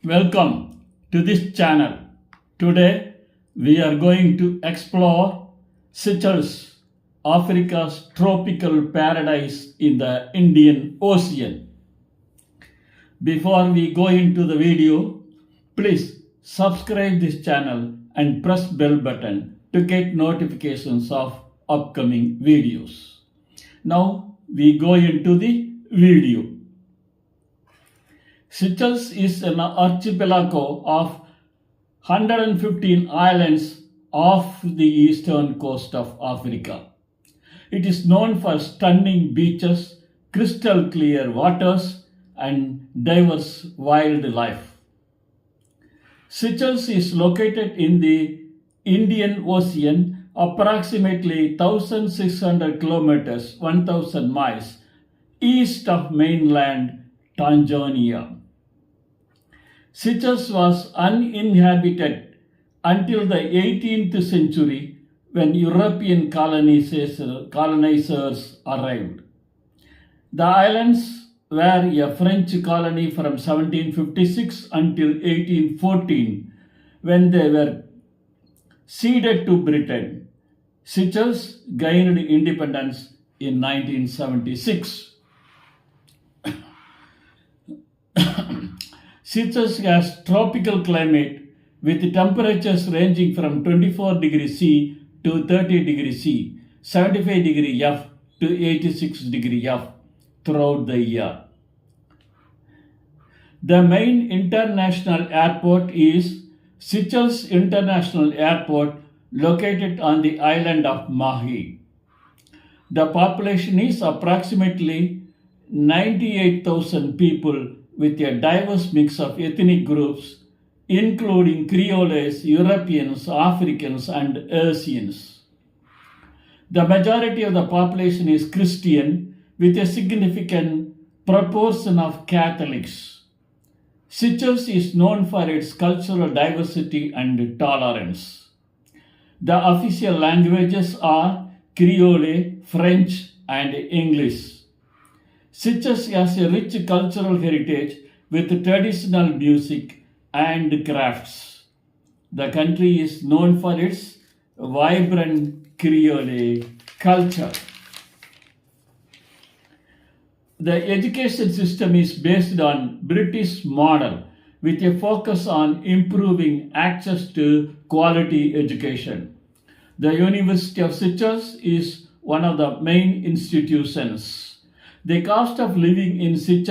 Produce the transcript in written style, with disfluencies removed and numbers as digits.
Welcome to this channel. Today we are going to explore Seychelles, Africa's tropical paradise in the Indian Ocean. Before we go into the video, please subscribe this channel and press bell button to get notifications of upcoming videos. Now we go into the video. Seychelles is an archipelago of 115 islands off the eastern coast of Africa. It is known for stunning beaches, crystal clear waters, and diverse wildlife. Seychelles is located in the Indian Ocean, approximately 1,600 kilometers, 1,000 miles, east of mainland Tanzania. Seychelles was uninhabited until the 18th century when European colonizers arrived. The islands were a French colony from 1756 until 1814 when they were ceded to Britain. Seychelles gained independence in 1976. Seychelles has tropical climate with temperatures ranging from 24 degrees C to 30 degrees C, 75 degrees F to 86 degrees F throughout the year. The main international airport is Seychelles International Airport, located on the island of Mahi. The population is approximately 98,000 people with a diverse mix of ethnic groups, including Creoles, Europeans, Africans, and Asians. The majority of the population is Christian, with a significant proportion of Catholics. Seychelles is known for its cultural diversity and tolerance. The official languages are Creole, French, and English. Seychelles has a rich cultural heritage with traditional music and crafts. The country is known for its vibrant Creole culture. The education system is based on British model with a focus on improving access to quality education. The University of Seychelles is one of the main institutions. The cost of living in Seychelles